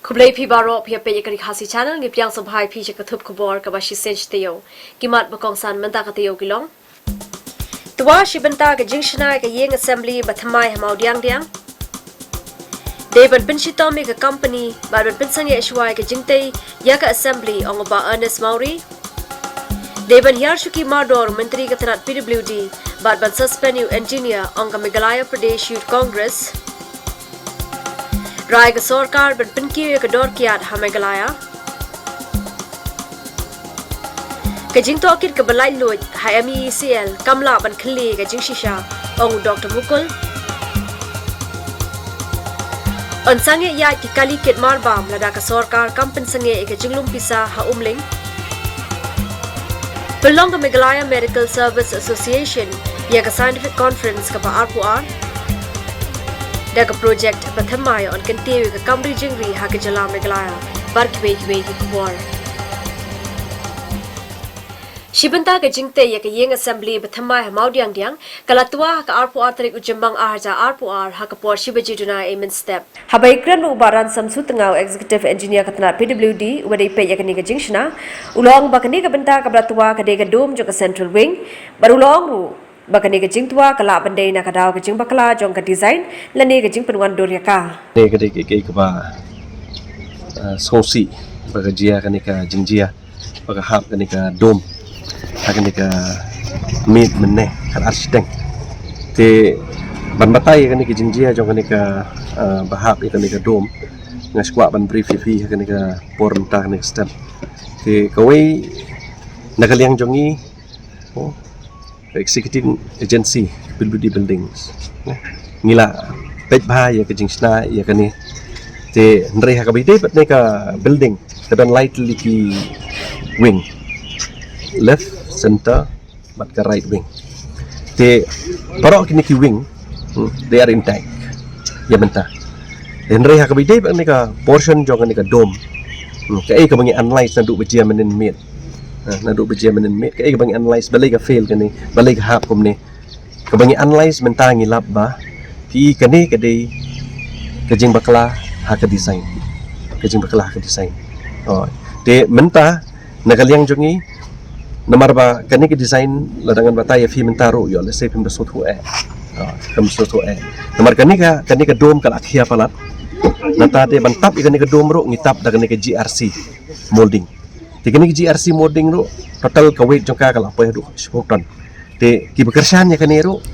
Khubor Ka Taiew channel ngip yang sabhai phi Khubor Ka Taiew kimat bakongsan menta ka Taiew kilong Tua shibenta ka jingshnai ka yeng assembly bathamai hamau diang Deban pinshitomi ka company badan pinsange ishwai ka jingtei ya ka assembly ong ba Ernest Mauri Deban Yarshuki Mardor menteri ka tanat PWD ban suspend engineer ong ka Meghalaya Pradesh Youth Congress Rai ka sarkar ban pinkiyo ka dor kiat ha Meghalaya ka jingto akit ka balai loy ha MECL kamla ban khli ka jingshisha ong Dr. Mukul on sange ya ki kali kit marbam lada ka sarkar kampen sange ka jinglum pisa ha umling Belong ka Meghalaya Medical Service Association ya ka scientific conference ka ba RPR Daga project Bathamaya on Taiew ka Kamri Jingri ha ka Jala Meghalaya barkiwe ki Khubor Shibanta ka jingte ya ka yeng assembly Bathamaya hamau diang kalatua ka RPR tarik ujambang ahaja RPR ha ka por shibaji dunai amen step habai kran ubaran samsu tengau executive engineer katna PWD wadai pe ya ka ni ka jingshna ulong bakani ka benta ka blatua ka dega dom jo ka central wing barulong ru Bakani ka jing tua kala bandai na kadau ka jing bakala jong ka design lani ka jing penwan doria ka. Ne ka dek ke ba sosi baga jia ka ni ka jingjia baga hap ka ni ka dom ka ni ka meet menne ka architect te ban batai ka ni ka jingjia jong ka ni ka bahap ka ni ka dom ngas kwa ban brief fi ka ni ka porn ta ni step te kawai nakaliang jongi executive agency PWD buildings ngila pej bha ya ka jingsna ya kani te nrei ha ka bide pat ne ka building kadan lightly ki wing left center but ka right wing te parok kini ki wing they are intact ya benta nrei ha ka bide pat ne ka portion jong ni ka dome ka ai ka bangi analyze na du bejia menen met nadu bejia menen met ka bangi analyze balai ka fail kani balai ka hap kom ni ka bangi analyze menta ngilap ba ki kani ka dei ka jing bakla ha ka design ka jing bakla ha ka design oh te menta nakaliang jongi namar ba kani ka design ladangan batai fi menta ro yo le se pim so thu kam so thu namar kani ka dom ka akhia palat nata te bantap kani ka dom ro ngitap da kani ka GRC molding Tikini GRC modding ro total ka weight jong ka kala pa do 10 ton te ki bekerjaan ya kanero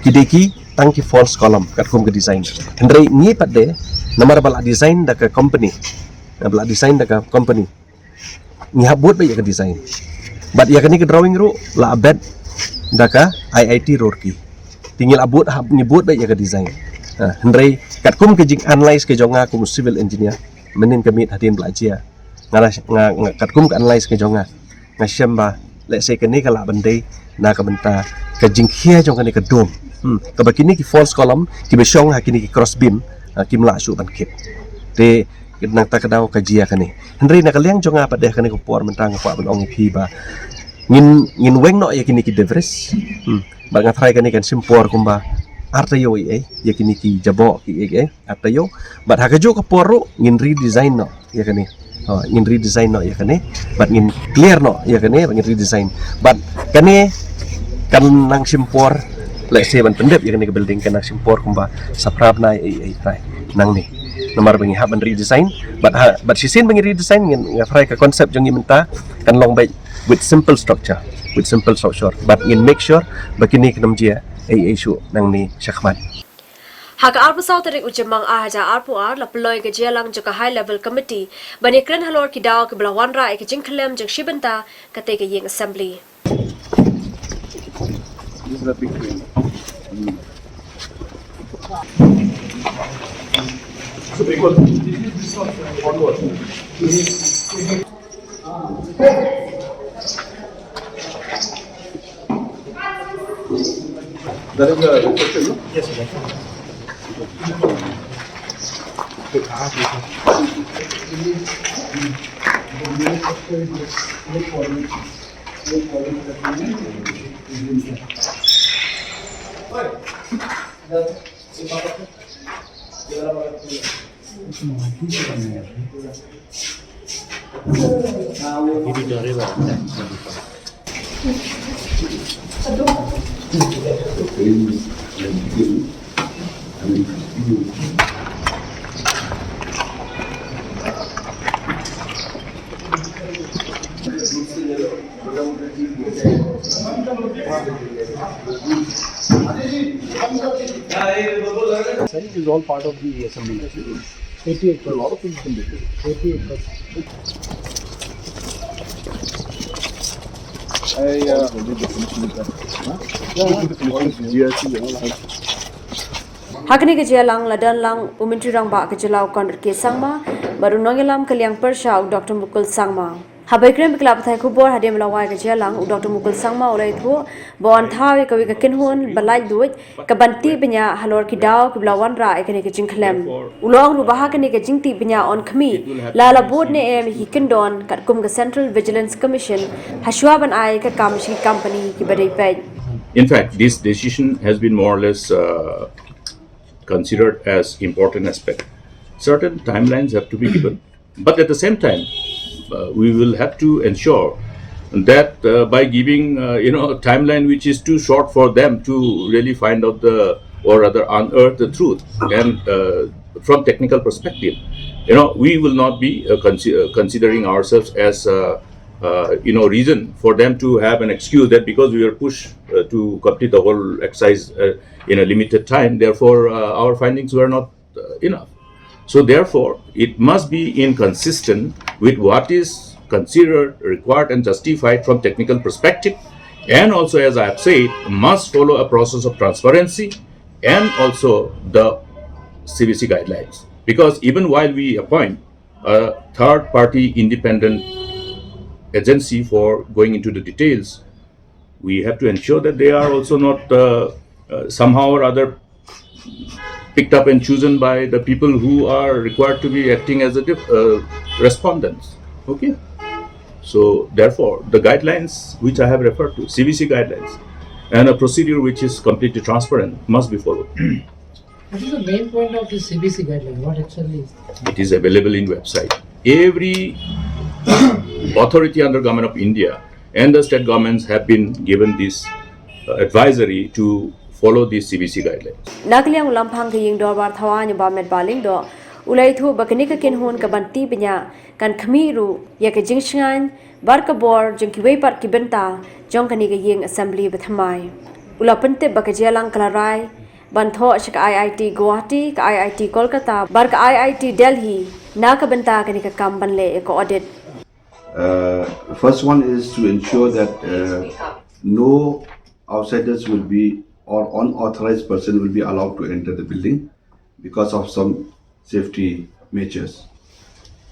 ki deki tangki false column kat kum ke design hendrai ni pat de namar bala design da ka company bala design da ka company ni habut ba ya ka design but ya kani ke drawing ro la abet da ka IIT Roorkee tinggal abut hab ni but ba ya ka design hendrai kat kum ke jing analyze ke jonga kum civil engineer menin kami hadin belajar kat kum ka analyze ke jonga ngasem ba let's say kani kala bandai na ka benta ka jingkhia jong kani ka dom ka bakini ki false column ki besong ha kini ki cross beam ki mla su ban kit te nang ta kadau ka jia kani henry na kaliang jonga pa de kani ko por mentang pa ban ong phi ba ngin weng no ya kini ki devres ba nga try kani kan simpor kumba artayo ya kini ki jabo ki artayo ba ha ka jo ka poro ngin redesign no ya kani ingin redesign no ya kane but ingin clear no ya kane ingin redesign but kane kan nang simpor let's say ban pendep ya kane ke building kan nang simpor kumba saprab na try nang ni nomor bangi haban redesign but sisin bangi redesign ngin fry ka konsep jong imenta kan long baik with simple structure but ingin make sure bakini kenam jia issue nang ni syakmat Haka arpusau tarik ujambang ahaja RPR la peloy ke jelang joka high level committee bani kren halor ki daw ke belawan ra ke jingklem jeng shibenta kate ke yeng assembly. This is a big thing. So because this is not forward. That is the question, no? Yes, sir. Is all part of the assembly. 88%. A lot of things can be. 88%. Hakani ke jelang ladan lang umentri rang ba ke jelau kon ke sangma baru nongelam ke liang persha Dr. Mukul Sangma. Habaikrem klab thai khubor hadem lawai ke jelang Dr. Mukul Sangma olai thu bon thawi ka wi ka kinhun balai duit ka banti benya halor ki daw ki blawan ra ekene ke jingklem ulong ru bah ke ne ke jingti benya on khmi la la board ne em hi kindon kat kum ka Central Vigilance Commission hashwa ban ai ka kam shi company ki badai pai. In fact, this decision has been more or less considered as important aspect. Certain timelines have to be given, but at the same time, we will have to ensure that by giving a timeline which is too short for them to really find out or rather unearth the truth, and from technical perspective, we will not be considering ourselves as reason for them to have an excuse that because we were pushed to complete the whole exercise in a limited time, therefore our findings were not enough. So therefore, it must be inconsistent with what is considered, required, and justified from technical perspective, and also, as I have said, must follow a process of transparency and also the CBC guidelines. Because even while we appoint a third-party independent agency for going into the details, we have to ensure that they are also not somehow or other picked up and chosen by the people who are required to be acting as respondents. Okay. So therefore, the guidelines which I have referred to, CBC guidelines, and a procedure which is completely transparent must be followed. What is the main point of the CBC guideline? What actually is? It is available in website. Every authority under Government of India and the state governments have been given this advisory to follow these CBC guidelines. Nakliang ulampang ke ying dor bar thawa nya ba met baling do ulai thu bakani ka kin hon ka banti benya kan khmiru ya ke jingshan bar ka bor jing ki wei par ki benta jong kani ka ying assembly bathamai ulapante bakajelang kalarai ban tho shik IIT Guwahati ka IIT Kolkata bar ka IIT Delhi na ka benta kani ka kam ban le ko audit. First one is to ensure that no outsiders will be or unauthorized person will be allowed to enter the building because of some safety measures.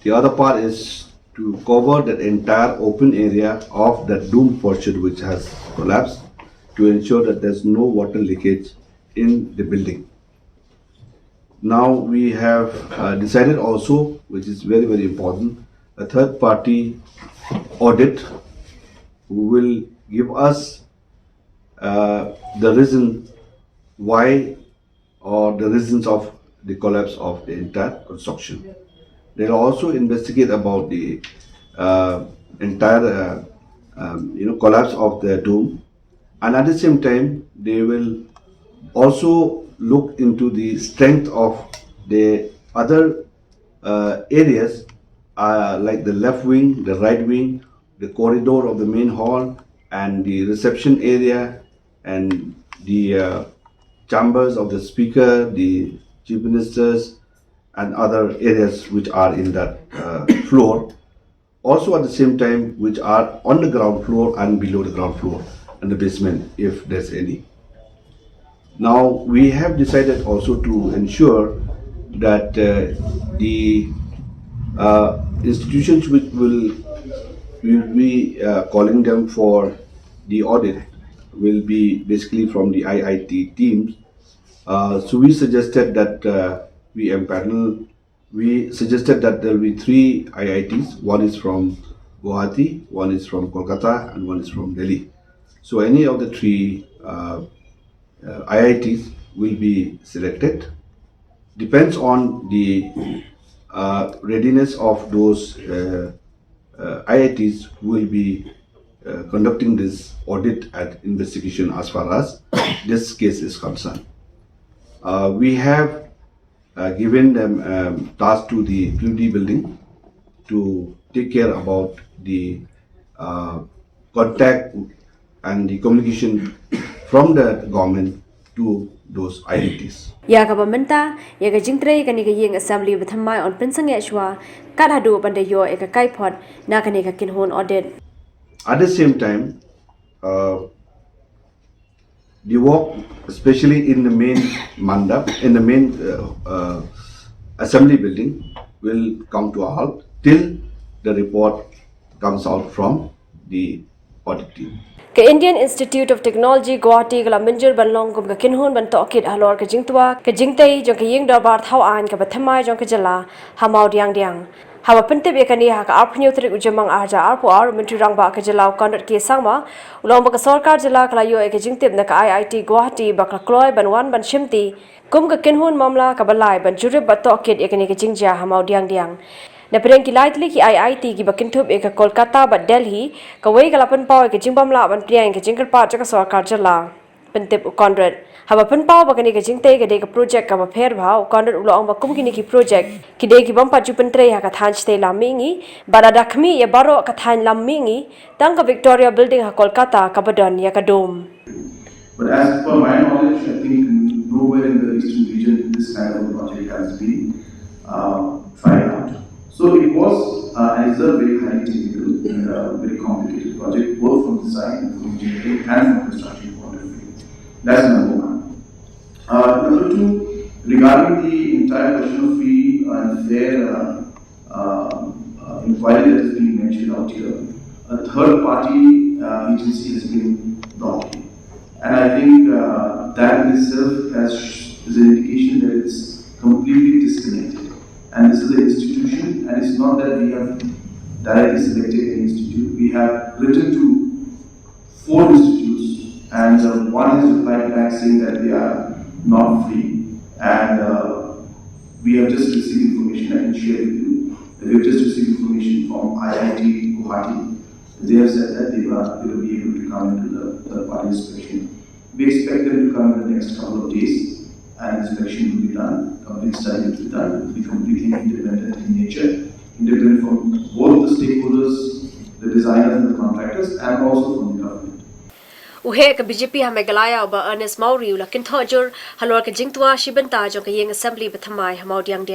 The other part is to cover that entire open area of that dome portion which has collapsed to ensure that there's no water leakage in the building. Now we have decided also, which is very, very important, a third party audit who will give us the reason why or the reasons of the collapse of the entire construction. They'll also investigate about the entire collapse of the dome, and at the same time they will also look into the strength of the other areas like the left wing, the right wing, the corridor of the main hall, and the reception area, and the chambers of the speaker, the chief ministers, and other areas which are in that floor. Also at the same time, which are on the ground floor and below the ground floor and the basement, if there's any. Now we have decided also to ensure that the institutions which will be calling them for the audit will be basically from the IIT teams. So we suggested that we suggested that there will be 3 IITs. One is from Guwahati, one is from Kolkata, and one is from Delhi. So any of the 3 IITs will be selected. Depends on the readiness of those IITs who will be conducting this audit and investigation as far as this case is concerned. We have given them task to the PUD building to take care about the contact and the communication from the government to those IITs. Ya ka bamenta ya ga jingtre ka ni ga yeng assembly bathamai on pensang ya shwa kada do bande yo e ka kai phot na ka ni ka kin hon audit. At the same time, the work, especially in the main mandap, in the main assembly building, will come to a halt till the report comes out from the audit team. Ka Indian Institute of Technology Guwahati gala minjur banlong gum ka kinhun ban tokit halor ka jingtwa ka jingtei jong ka yeng darbar thau an ka bathamai jong ka jala hamau diang hawa pente be ka ni ha ka arphnyo tri ujamang arja arpu ar mintri rangba ka jala conduct ke sangma ulong ba ka sarkar jala kala yo e ka jingtep na ka IIT Guwahati ba ka kloy ban wan ban shimti kum ka kinhun mamla ka balai ban jurib ba tokit e ka ni ka jingja hamau diang na pereng ki lightly ki IIT ki bakin thup eka Kolkata ba Delhi ka wei ka lapan pau eka jingbam la ban priang ka jingkar pa jaka sarkar jala pentep ukondret haba pen pau ba kani ka jingte ka de ka project ka ba pher bhau ukondret ulo ong ba kum kini ki project ki de ki bam pa chu pentre ha ka than ste la mingi bara dakhmi ya baro ka than lam mingi tang ka Victoria building ha Kolkata ka badon ya ka dome. But as per my knowledge, I think nowhere in the eastern region this kind of project has been tried out. So it was and is a very highly technical and very complicated project, both from design, from engineering, and from construction point of view. That's number one. Number two, regarding the entire question of free and fair inquiry that is being mentioned out here, a third party agency has been brought in. And I think that in itself is an indication that it's completely disconnected. And this is an institution, and it's not that we have directly selected an institute. We have written to 4 institutes, and one has replied back saying that they are not free. And we have just received information, I can share with you, that we have just received information from IIT Guwahati. They have said that they will be able to come into the third-party inspection. We expect them to come in the next couple of days. And inspection will be done, complete study will be done, it will be completely independent in nature, independent from both the stakeholders, the designers and the contractors, and also from the government. Uhe ka BJP ha megalaya ba Ernest Mauri ula kin thojur halor ka jingtwa shibanta jong ka yeng assembly bathamai hamau diang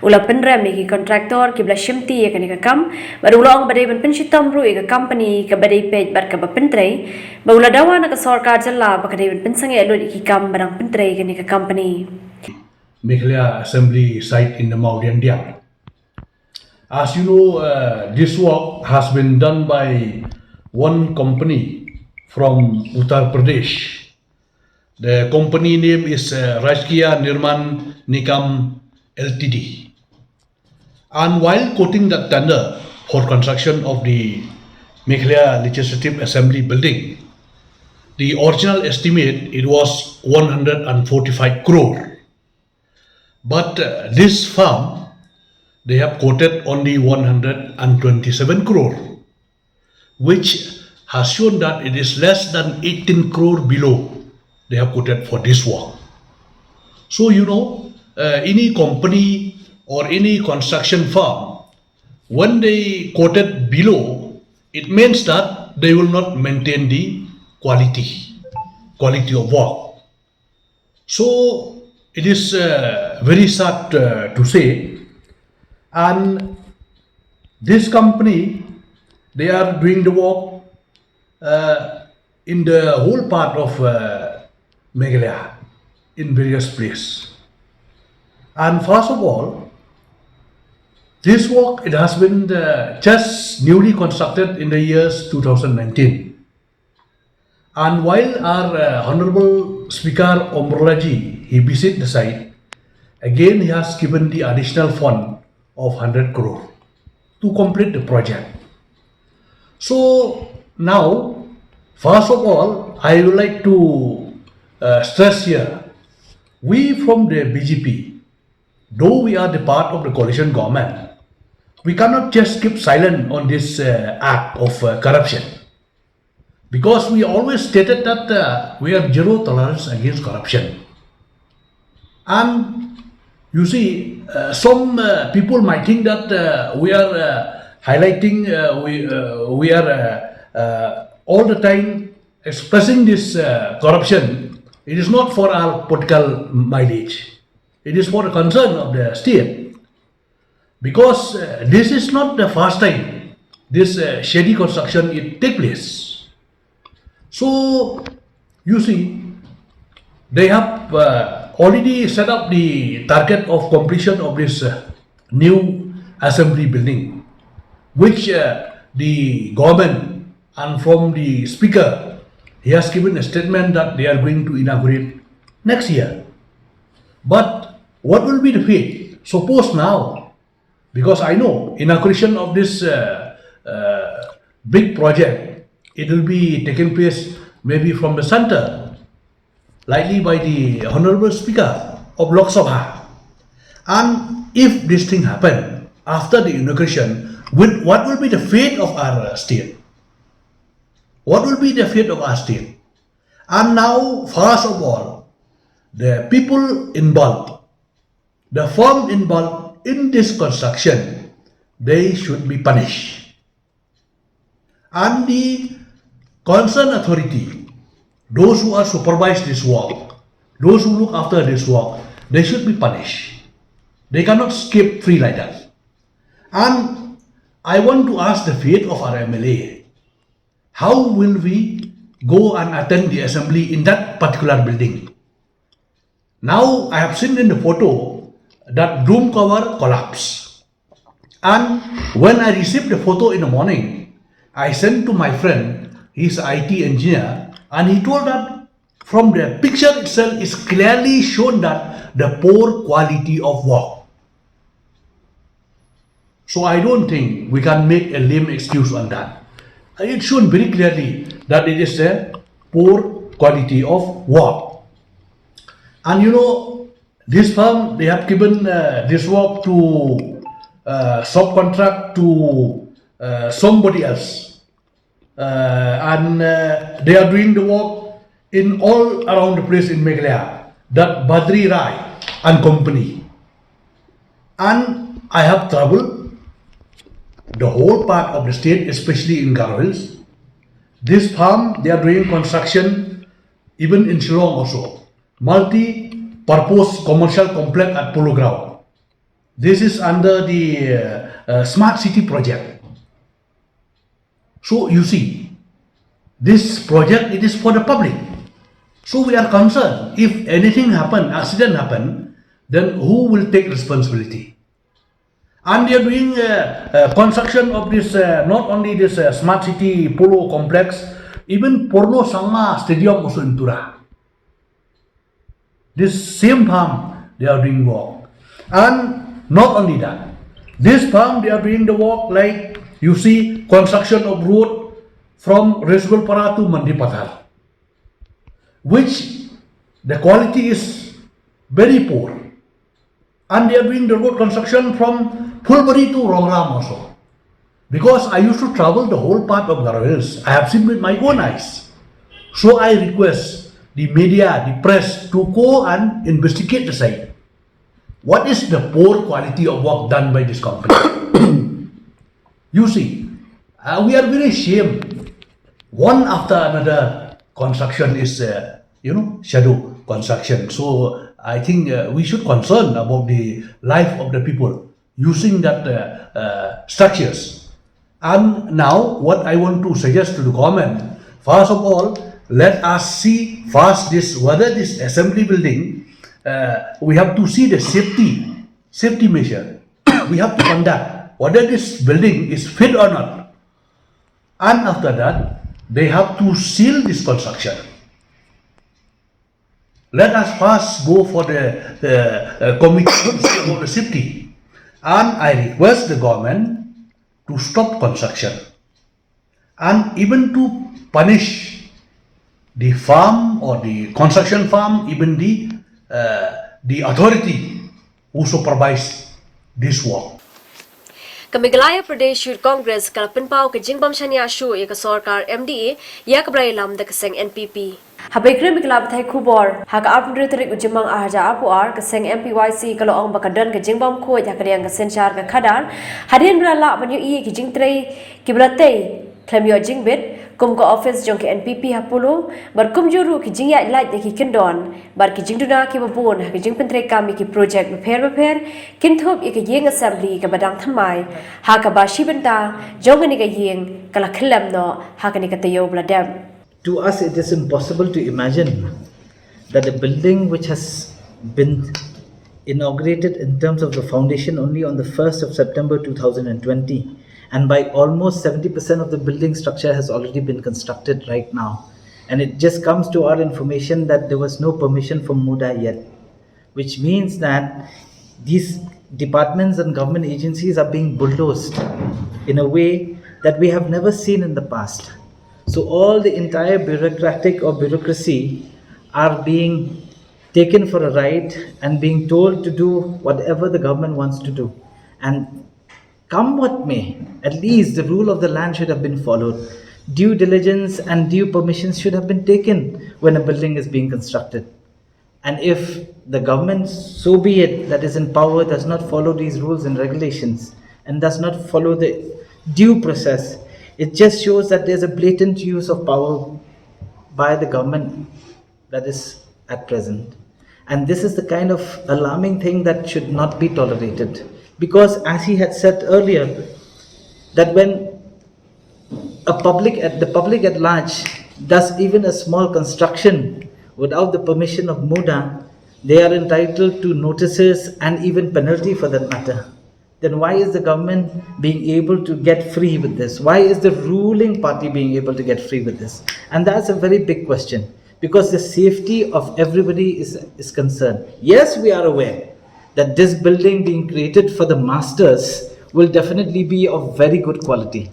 ula penrem ni ki contractor ki bla shimti ya kani ka kam barulong badai ban penshitam ru ka company ka badai page bar ka ba pentrei ba ula dawa na ka sarkar jalla ba kadai ban pensange alo ki kam barang pentrei kani ka company Meghalaya assembly site in the Maudiang. As you know, this work has been done by one company from Uttar Pradesh. The company name is Rajkiya Nirman Nikam Ltd. And while quoting the tender for construction of the Meghalaya Legislative Assembly building, the original estimate it was 145 crore. But this firm, they have quoted only 127 crore, which has shown that it is less than 18 crore below they have quoted for this work. So you know, any company or any construction firm, when they quoted below, it means that they will not maintain the quality of work. So it is very sad to say, and this company, they are doing the work in the whole part of Meghalaya in various places. And first of all, this work, it has been just newly constructed in the years 2019. And while our Honorable Speaker Omrolaji, he visited the site, again he has given the additional fund of 100 crore to complete the project. So now, first of all, I would like to stress here, we from the BJP, though we are the part of the coalition government, we cannot just keep silent on this act of corruption. Because we always stated that we have zero tolerance against corruption. And you see, some people might think that we are highlighting, we are all the time expressing this corruption. It is not for our political mileage. It is for the concern of the state. Because this is not the first time this shady construction it take place. So, you see, they have already set up the target of completion of this new assembly building, which the government and from the speaker, he has given a statement that they are going to inaugurate next year. But what will be the fate? Suppose now, because I know inauguration of this big project, it will be taking place maybe from the center, likely by the Honorable Speaker of Lok Sabha. And if this thing happen after the inauguration, what will be the fate of our state? What will be the fate of our state? And now, first of all, the people involved, the firm involved in this construction, they should be punished. And the concerned authority, those who are supervise this work, those who look after this work, they should be punished. They cannot skip free like that. And I want to ask the fate of our MLA. How will we go and attend the assembly in that particular building? Now I have seen in the photo that room cover collapsed. And when I received the photo in the morning, I sent to my friend, he's an IT engineer, and he told that from the picture itself is clearly shown that the poor quality of work. So I don't think we can make a lame excuse on that. It shown very clearly that it is a poor quality of work. And you know, this firm, they have given this work to subcontract to somebody else. And they are doing the work in all around the place in Meghalaya, that Badri Rai and company. And I have traveled the whole part of the state, especially in Garo Hills. This farm, they are doing construction even in Shillong also. Multi-purpose commercial complex at Polo Ground. This is under the Smart City project. So you see, this project, it is for the public. So we are concerned, if anything happen, accident happen, then who will take responsibility? And they are doing construction of this, not only this Smart City Polo complex, even Porno Sangma Stadium also in Tura. This same farm, they are doing work. And not only that, this farm, they are doing the work like, you see, construction of road from Resgulpara to Mandipathar, which the quality is very poor. And they are doing the road construction from Phulbari to Rongram also. Because I used to travel the whole part of Garo Hills, I have seen with my own eyes. So I request the media, the press to go and investigate the site. What is the poor quality of work done by this company? You see, we are very ashamed. One after another construction is, shadow construction. So I think we should concern about the life of the people using that structures. And now what I want to suggest to the government, first of all, let us see first this, whether this assembly building, we have to see the safety measure. We have to conduct whether this building is fit or not. And after that, they have to seal this construction. Let us first go for the committee for the safety. And I request the government to stop construction and even to punish the farm or the construction farm, even the authority who supervise this work. Kamigalaya Pradesh Youth Congress kalapin pau ke jingbam shania shu ek sarkar MDA yak brai lam da keseng NPP. Habekre miklab thai Khubor hak apndre tarik ujimang ahaja apu ar keseng MPYC kalau ong bakadan ke jingbam kho ya kriang ke senchar ke khadar hadin brala banyu i ke jingtrei kiblate klamyo jingbet kum ko office jong ke NPP hapulo bar kum juru ki jingya light de ki kindon bar ki jingduna ki babon ha ki jingpentre kami ki project repair kinthop ik yeng assembly ke badang thamai ha ka ba shibenta jongani ka yeng kala khilam no ha ka ni ka tayo bladam. To us, it is impossible to imagine that a building which has been inaugurated in terms of the foundation only on the 1st of September 2020, and by almost 70% of the building structure has already been constructed right now. And it just comes to our information that there was no permission from MUDA yet, which means that these departments and government agencies are being bulldozed in a way that we have never seen in the past. So all the entire bureaucratic or bureaucracy are being taken for a ride and being told to do whatever the government wants to do. And come what may, at least the rule of the land should have been followed. Due diligence and due permissions should have been taken when a building is being constructed. And if the government, so be it, that is in power does not follow these rules and regulations and does not follow the due process, it just shows that there's a blatant use of power by the government that is at present. And this is the kind of alarming thing that should not be tolerated. Because as he had said earlier, that when the public at large does even a small construction without the permission of MUDA, they are entitled to notices and even penalty for that matter. Then why is the government being able to get free with this? Why is the ruling party being able to get free with this? And that's a very big question, because the safety of everybody is concerned. Yes, we are aware that this building being created for the masters will definitely be of very good quality.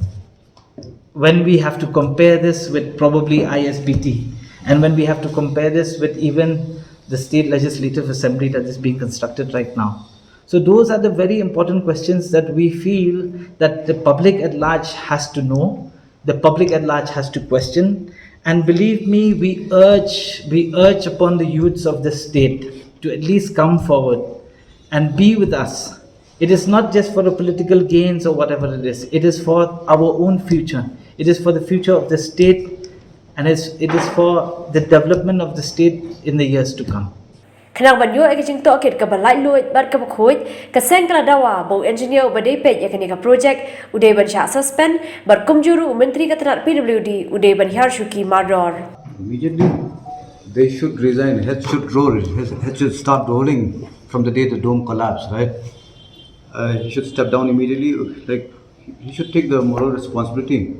When we have to compare this with probably ISBT, and when we have to compare this with even the state legislative assembly that is being constructed right now. So those are the very important questions that we feel that the public at large has to know, the public at large has to question, and believe me, we urge upon the youths of the state to at least come forward and be with us. It is not just for the political gains or whatever it is for our own future. It is for the future of the state, and it is for the development of the state in the years to come. Khnang ban yo ek jing to ket ka balai loit bar ka khoi ka seng kala dawa bo engineer ba dei pe yakani ka project uday ban sha suspend bar kumjuru menteri ka tanat PWD uday ban hyar shuki maror. Immediately they should resign. Head should roll. Head should start rolling from the day the dome collapsed, right? He should step down immediately. Like, he should take the moral responsibility.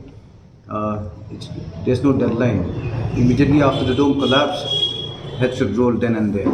There's no deadline. Immediately after the dome collapsed, head should roll then and there.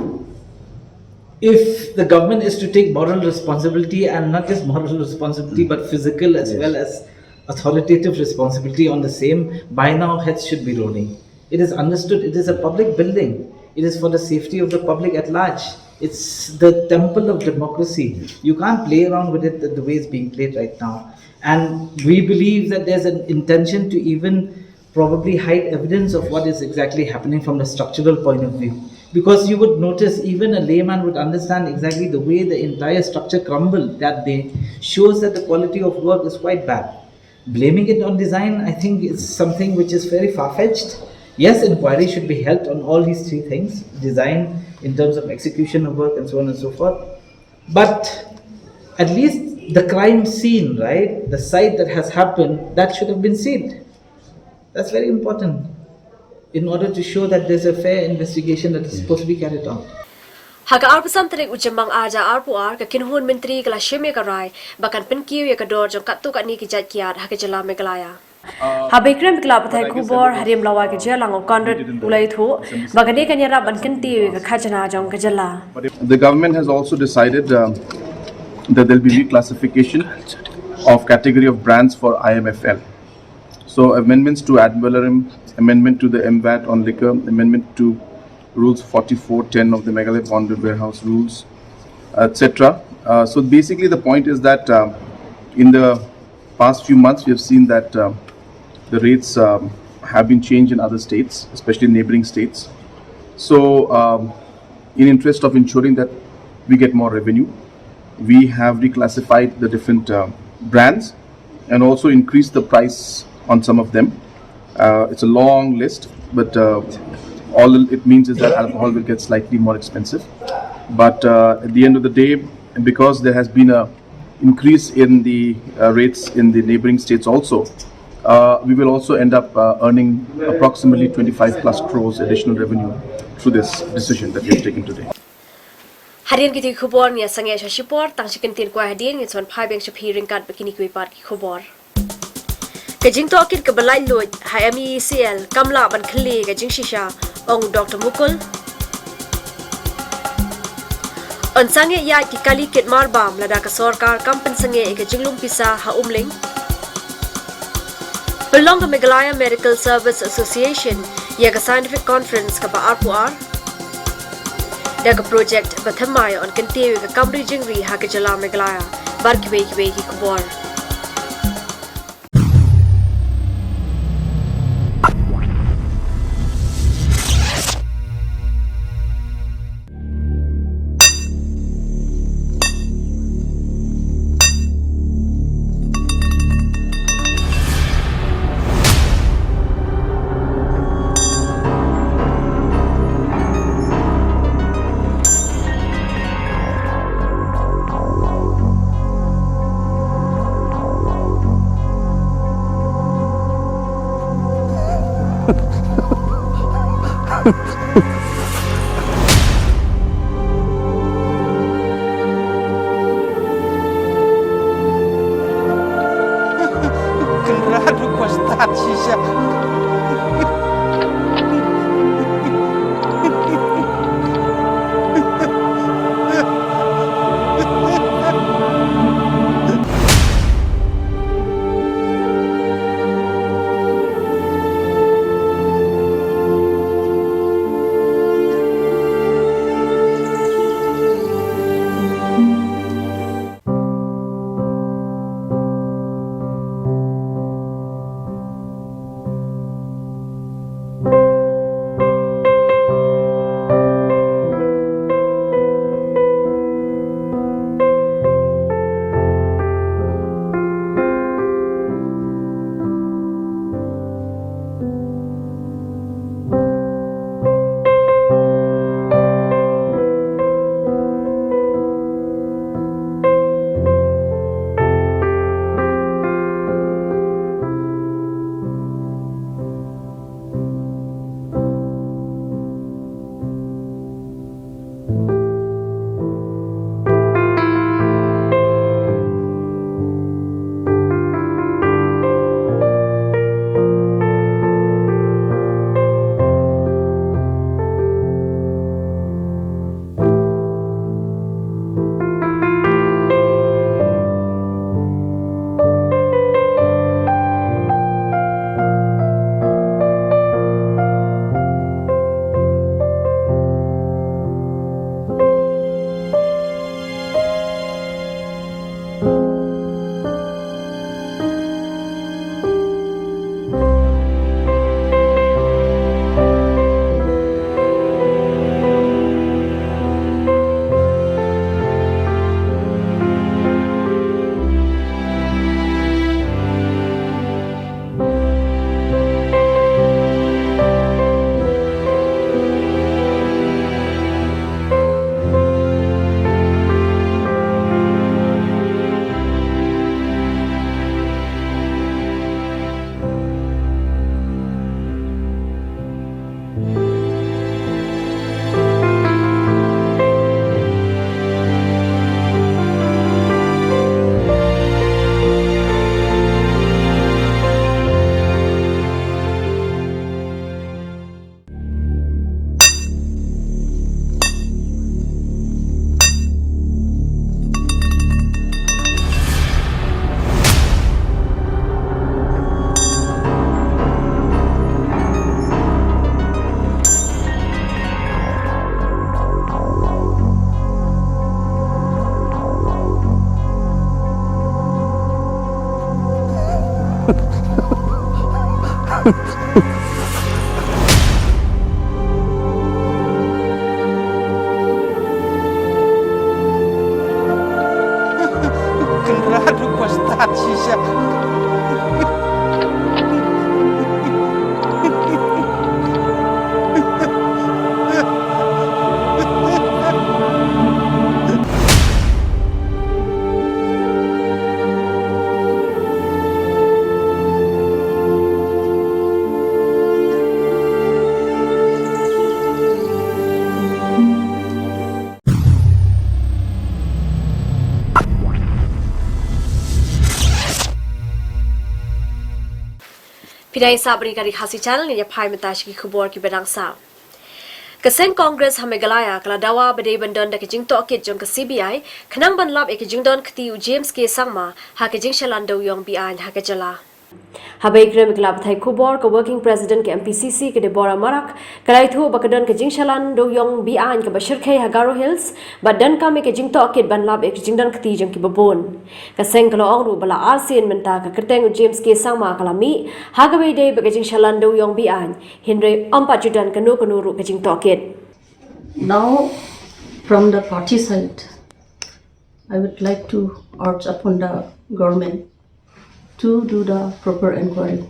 If the government is to take moral responsibility, and not just moral responsibility but physical as well as authoritative responsibility on the same, by now heads should be rolling. It is understood, it is a public building. It is for the safety of the public at large. It's the temple of democracy. You can't play around with it the way it's being played right now. And we believe that there's an intention to even probably hide evidence of what is exactly happening from the structural point of view. Because you would notice, even a layman would understand exactly the way the entire structure crumbled that day shows that the quality of work is quite bad. Blaming it on design, I think, is something which is very far-fetched. Yes, inquiry should be held on all these three things: design, in terms of execution of work, and so on and so forth. But at least the crime scene, right, the site that has happened, that should have been sealed. That's very important in order to show that there's a fair investigation that is supposed to be carried out. Haka arpasam tarik ujamang aja arpuar ka kinhun menteri kala sheme ka rai bakan penkiu ya ka dor jong katu ka ni ki jat kiat haka jala megalaya. Habekrem kala pathai Khubor harim lawa ke jalang o konrad ulai thu bagade ka nyara ban kanti ka khajana jong ka jala. The government has also decided that there will be reclassification of category of brands for IMFL. So amendments to ad valorem, amendment to the MVAT on liquor, amendment to Rules 4410 of the Meghalaya Bonded Warehouse Rules, etc. So basically, the point is that in the past few months, we have seen that the rates have been changed in other states, especially neighboring states. So, in interest of ensuring that we get more revenue, we have reclassified the different brands and also increased the price on some of them. It's a long list, but all it means is that alcohol will get slightly more expensive. But at the end of the day, because there has been a increase in the rates in the neighboring states also, we will also end up earning approximately 25 plus crores additional revenue through this decision that we have taken today. Hadian kiti khubor ni sange sha shipor tang chicken tin kwa hadian ni chon phai beng shaphi ringkat bekini kui par ki khubor. Kajing to kit ka balai lo hayami CL kamla ban khli ka jing shisha ong Dr. Mukul. On sange ya ki kali kit mar bam lada ka sarkar kampan sange ka jinglung pisa ha umling. Belong the Meghalaya Medical Service Association ya ka scientific conference ka ba arpuar. Daga project bathamay on Taiew ka kamri jingri ha ka jala Meghalaya bar kiwe ki khubor. Claro, costat shisha. Claro, Ustaz Shisha. Pidai sabri kari khasi channel ni phai matash ki khubor ki bedang sa. Kaseng Congress hamegalaya kala dawa bade bandon da kijing to kit jong ka CBI khanang ban lab ek jing don khti James ke sangma ha ke jing shalando yong bi an ha ke jala. Habai krem klab thai Khubor ka working president ke MPCC ke Deborah Marak kalai thu bakadon ke jing shalando yong bi an ka bashir khay Hagaro Hills badan ka me ke jing to kit ban lab ek jing don khti jong ki babon. Kaseng kala ong ru bala ASEAN menta ka kerteng James ke sangma kala mi ha ga be de ke jing shalando yong bi an hinre ampa judan kanu kanu ru ke jing to kit. Now, from the party side, I would like to urge upon the government to do the proper inquiry.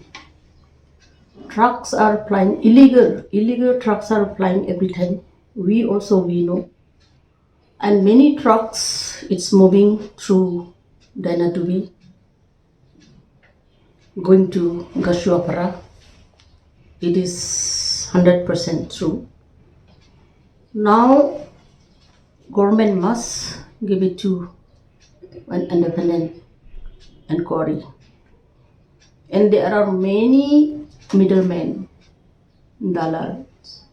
Trucks are plying illegal trucks are plying every time. We know, and many trucks it's moving through Dainatubi, going to Gashuapara. It is 100% true. Now, government must give it to an independent inquiry. And there are many middlemen, dalals,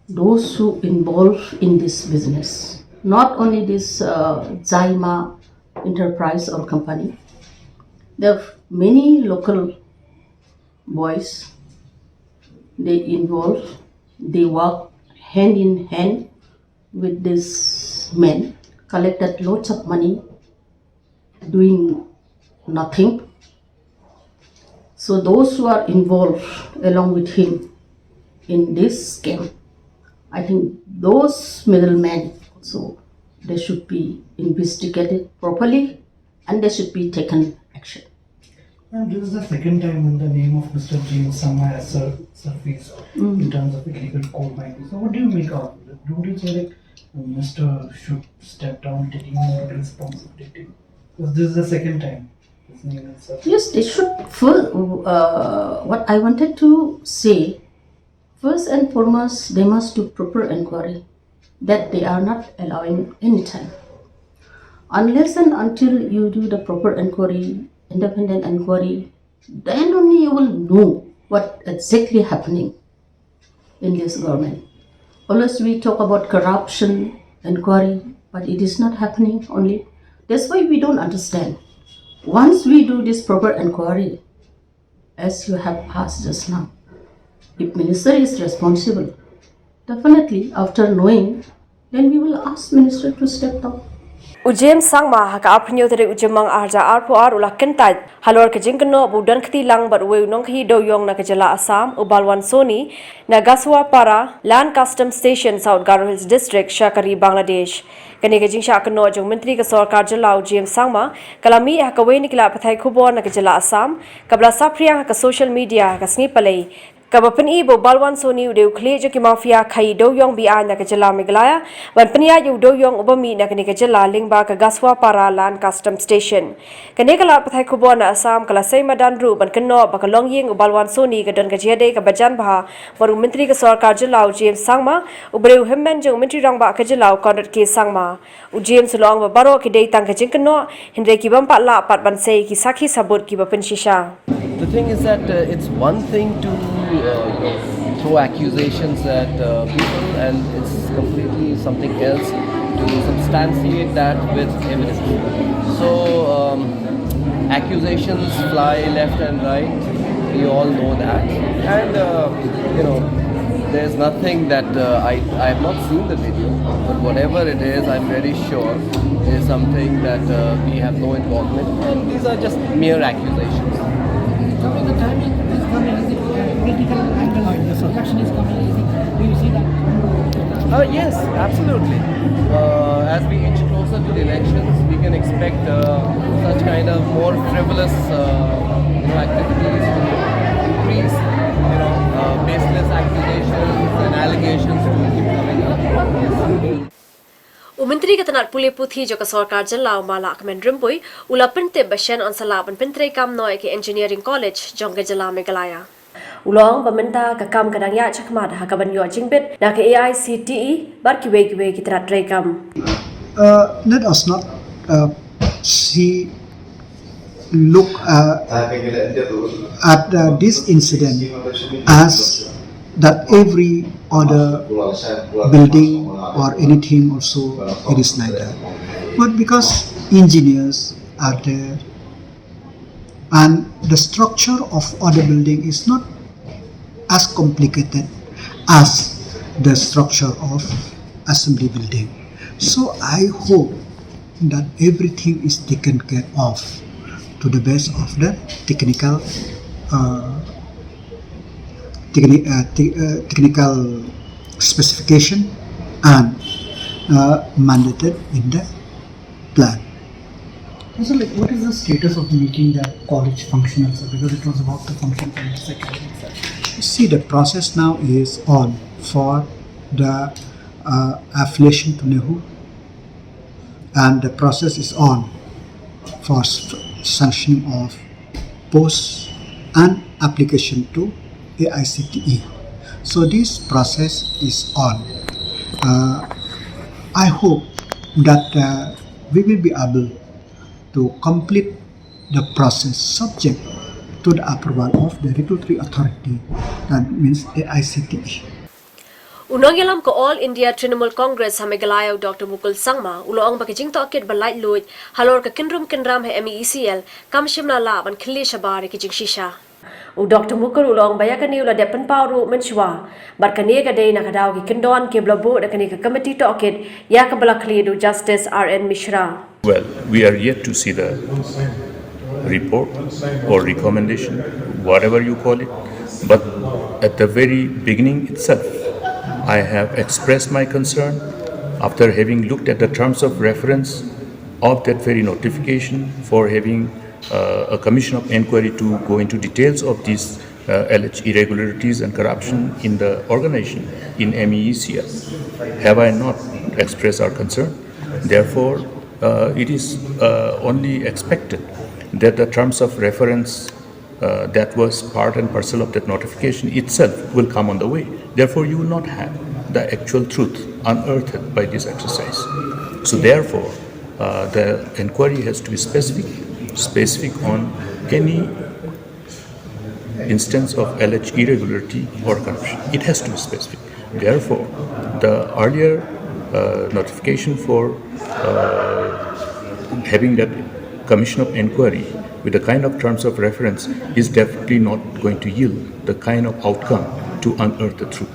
those who involved in this business. Not only this Zaima enterprise or company. There are many local boys, they involved, they work hand in hand with these men, collected lots of money, doing nothing. So those who are involved along with him in this scam, I think those middlemen, so they should be investigated properly and they should be taken action. And this is the second time when the name of Mr. James Sama has surfaced in terms of illegal coal mining. So what do you make of it? Don't you say that Mr. should step down, taking more responsibility? Because this is the second time his name is surfaced. Yes, they should. What I wanted to say, first and foremost, they must do proper inquiry. That they are not allowing any time. Unless and until you do the proper inquiry, independent inquiry, then only you will know what exactly happening in this government. Always we talk about corruption, inquiry, but it is not happening only. That's why we don't understand. Once we do this proper inquiry, as you have asked just now, if minister is responsible, definitely after knowing, then we will ask minister to step down. Ujem sangma haka apnyo tere ujemang arja arpo ar ula kentai halor ke jingkeno budan kti lang bar we nong hi do yong na kejala Assam ubalwan soni na Gaswa para Land Custom Station South Garo Hills District Shakari Bangladesh kene ke jing shakno jong menteri ke sarkar jala ujem sangma kalami haka we nikla pathai Khubor na kejala Assam kabla sapriang haka social media haka snipalei Kabapan ibo balwan soni ude ukle jo ki mafia khai do yong bi an na ke jala miglaya wan pania yu do yong ubami na ke jala lingba ka Gaswa para Land Custom Station kene kala pathai Khubor na Assam kala sei madan ru ban kenno bakalong yeng balwan soni ka don ka jede ka bajan bha waru menteri ka sarkar jala James sangma ubreu hemmen jo menteri rang ba ka jala konrat ke sangma u James long ba baro ki dei tang ka jingkno hindre ki bam pat la pat ban sei ki sakhi sabut ki bapen shisha. The thing is that it's one thing to throw accusations at people, and it's completely something else to substantiate that with evidence. So accusations fly left and right. We all know that, and there's nothing that I have not seen the video, but whatever it is, I'm very sure is something that we have no involvement, and these are just mere accusations. Covering the timing is coming, is it? Critical angle production is coming, is it? Do you see that? Yes, absolutely. As we inch closer to the elections, we can expect such kind of more frivolous activities to increase. Baseless accusations and allegations to keep coming up. Yes. Umentri katanat puli puthi jo ka sarkar jalao malak men rimpui ulapin te bashan on salaban pintre kam noi ke engineering college jongga jala megalaya. Ulong pementa ka kam kadang ya chakmat ha kaban yo jingbit na ke AICTE bar kiwe kitrat rekam. Let us not look at this incident as that every other building or anything also it is like that. But because engineers are there and the structure of other building is not as complicated as the structure of assembly building. So I hope that everything is taken care of to the best of the technical specification and mandated in the plan. So, like, what is the status of making that college functional, sir? Because it was about to function for its second. See, the process now is on for the affiliation to NEHU, and the process is on for sanctioning of posts and application to AICTE. So this process is on. I hope that we will be able to complete the process subject to the approval of the regulatory authority, that means AICTE. Unong ko All India Trinamool Congress ha Meghalaya Dr. Mukul Sangma uloong bakijing tokit balait luit halor ka kinram he MECL kam shimla la ban khili shabari kijing shisha. Dr. Mukul uloong bayakani ula depan pauru menshwa barkani ka day nakadaw ki kindon ki blabu dakani ka committee tokit ya ka balakli do Justice RN Mishra. Well, we are yet to see the report or recommendation, whatever you call it, but at the very beginning itself, I have expressed my concern after having looked at the terms of reference of that very notification for having a commission of inquiry to go into details of these alleged irregularities and corruption in the organization in MECL. Have I not expressed our concern? Therefore, it is only expected that the terms of reference that was part and parcel of that notification itself will come on the way. Therefore, you will not have the actual truth unearthed by this exercise. So therefore, the inquiry has to be specific on any instance of alleged irregularity or corruption. It has to be specific. Therefore, the earlier notification for having that commission of inquiry with the kind of terms of reference is definitely not going to yield the kind of outcome to unearth the truth.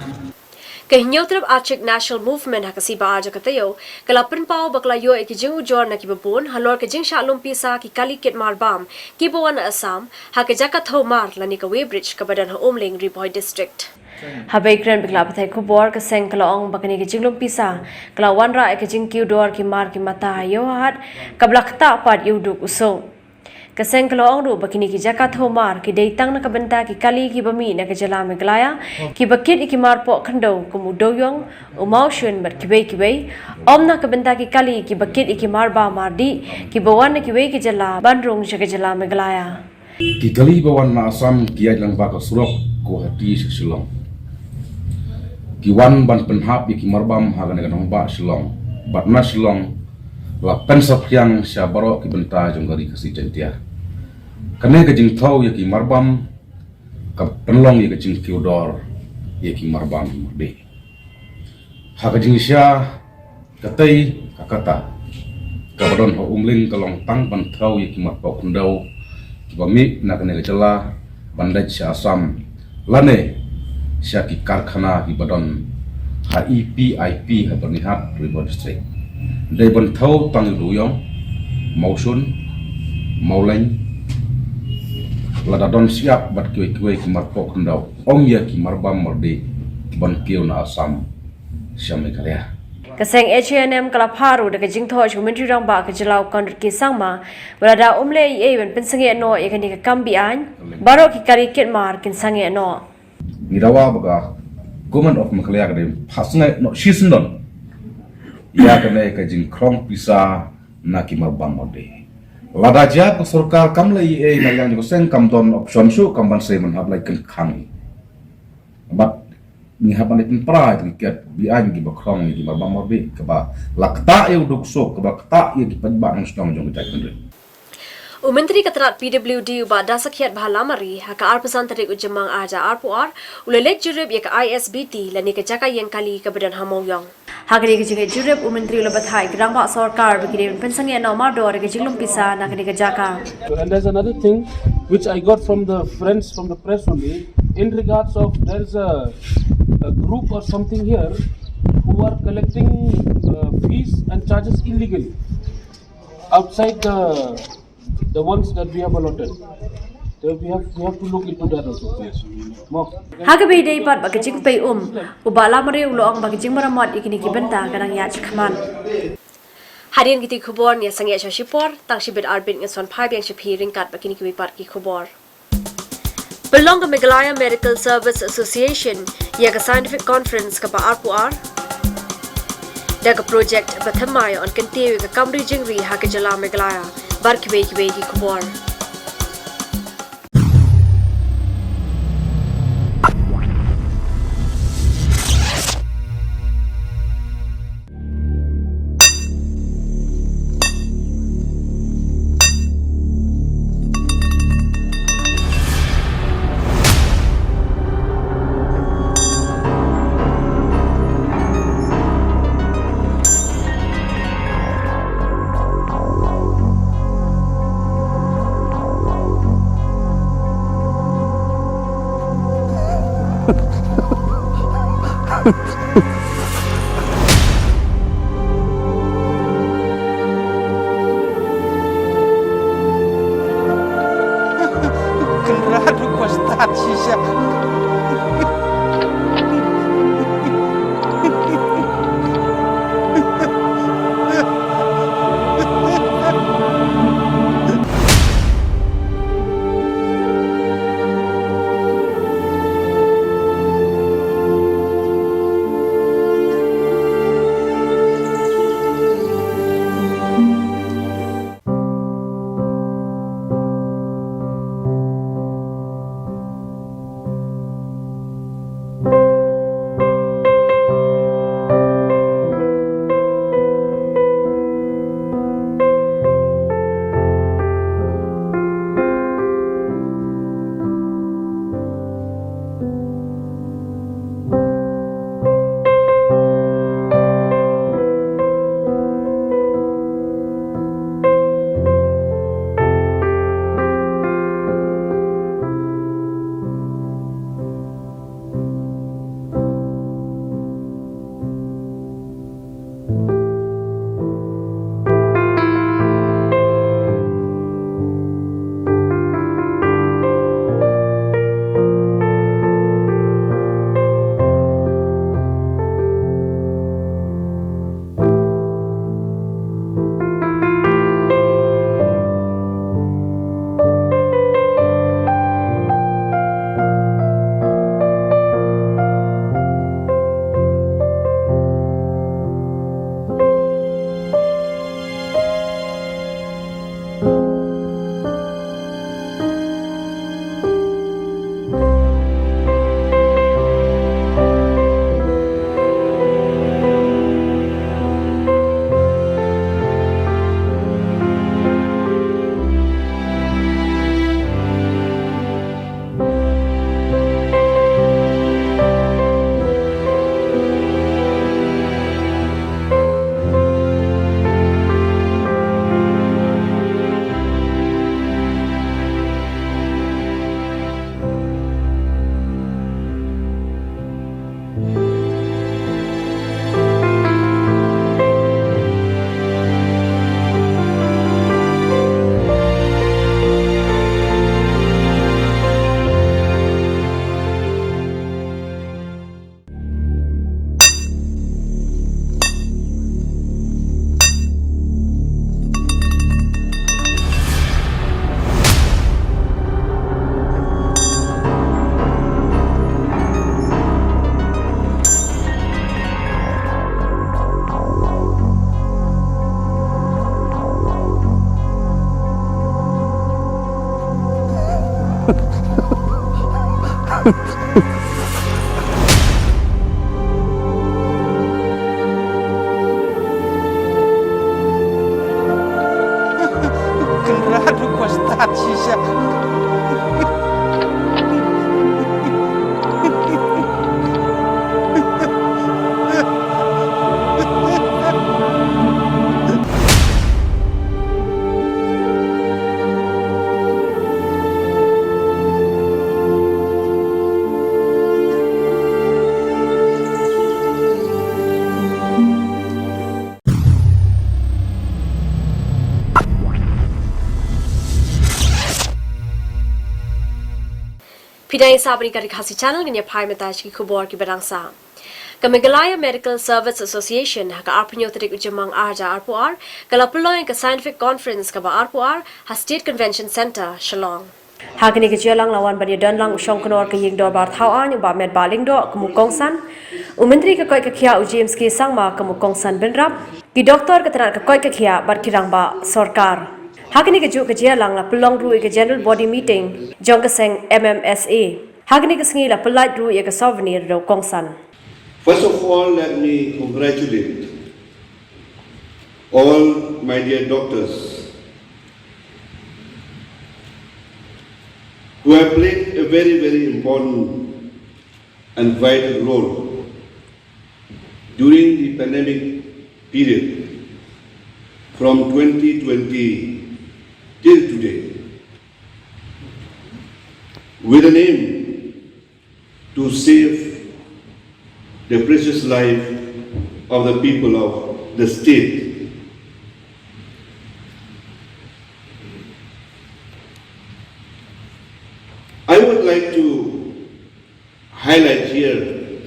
Kahinyaw trap Achik National Movement hakasi Khubor Ka Taiew kalapin pao baklayo ikijing ujor na kibabon halor kajing shalom pisa ki kalikit marbam kibawan na Assam hakajaka thomar lani ka Weybridge kabadan ha Umling Ripoy District. Habay kren biklapatay Khubor ka seng kalaong bakani kajing lumpisa kalawan ra ikijing kiudor ki mar ki mata yohat kablakta pat yuduk uso. Kaseng kalaong ru bakini ki jaka thomar ki deitang na kabenta ki kali ki bami na kajala Meghalaya ki bakit ikimar po khando kumudoyong umaw shun bar kibay om na kabenta ki kali ki bakit ikimar ba mardi ki bawan na kiway ki jala bandrong sa kajala Meghalaya. Ki kali bawan na Assam ki ay lang baka surok ko hati sa Shillong. Ki wan ban penhap ki marbam hagan ganang ba Shillong. Bat na Shillong la pensap yang siya baro ki benta jong gari kasi jentia. Kane ka jing thau ya ki marbam ka penlong ya ka jing Theodore ya ki marbam de. Ha ka jing siya katay kakata ka badon ho Umling kalong tang ban thau ya ki marpau kundau ki bami na kane ka jala bandaj siya Assam lane siya ki karkhana ki badon ha EPIP ha bernihat River District. Day ban thau tang duyong mausun maulanh lada don siap bat kue ki marpok ndau om ya ki marbam morde ban keu na asam siam Meghalaya Kaseng H&M Kalaparu de Jingtho Jumentri Rang Ba Kajalau Kondr Ki Sangma Berada Umle Ye Ben Pensange No Yakani Ka Kambi An Baro Ki Kari Kit Mar Kin Sange No Mirawa baga government of Meghalaya kadem phasngai no shisndon ya kane ka jing krong pisa na ki marbam morde lada ja ko sarkar kam lai e na yang ko seng kam don option shu kam ban se man hab lai kan khang but ni hapan ipin pra itu kiat bi an gi bakrong gi marbam morde ka ba lakta e uduk sok ka ba kta ye gi padba nang stong jong tai kan Umentri Katrat PWD Uba Dasakiat Bahalamari Haka Arpasan Tarik Ujamang Aja Arpuar Ulelek Jurib Yaka ISBT Lani Kajaka Yang Kali Kabadan Hamoyong Hakani Kajinga Jurib Umentri Labathai Grangba Sorkar Bikini Pensangi No Mardor Kajilum Pisa Nakani Kajaka. And there's another thing which I got from the friends from the press only in regards of there's a group or something here who are collecting fees and charges illegally outside the ones that we have allotted. So we have to look into that also, please. Hagabe day pat bagajing pay ubala mare ulong bagajing maramot ikini kibenta kanang ya chikman. Hadian kiti khubor ni sangya shashipor tang shibit arbit ngason phai byang shipi ringkat bakini kibi pat ki khubor. Belong to Meghalaya Medical Service Association yaga scientific conference ka ba arpuar daga project bathamay on kantiwi ka kamri jingri hakajala Meghalaya bar kibe ki khubor. Claro, gostar, Xixi. Claro, gostar, Xixá. Pidai sabri kari khasi channel ganya phai metash ki khubor ki barangsa. Kamigalaya Medical Service Association ka arpunyo tarik ujamang arja arpuar kalapuloy ka scientific conference ka ba arpuar ha State Convention Center Shillong. Hagani ka jialang lawan bani dan lang usong konor ka ying dor bar thawan ba med baling do kumukongsan umentri ka koi ka khia u James ki sangma kumukongsan benrap ki doktor ka tanar ka koi ka khia bar kirang ba sarkar. Hagani ka ju ka jialang la pulong ru ka general body meeting jong ka seng MMSA. Hagani ka singi la polite ru ka souvenir ro kongsan. First of all, let me congratulate all my dear doctors who have played a very, very important and vital role during the pandemic period from 2020 till today, with an aim to save the precious life of the people of the state. I would like to highlight here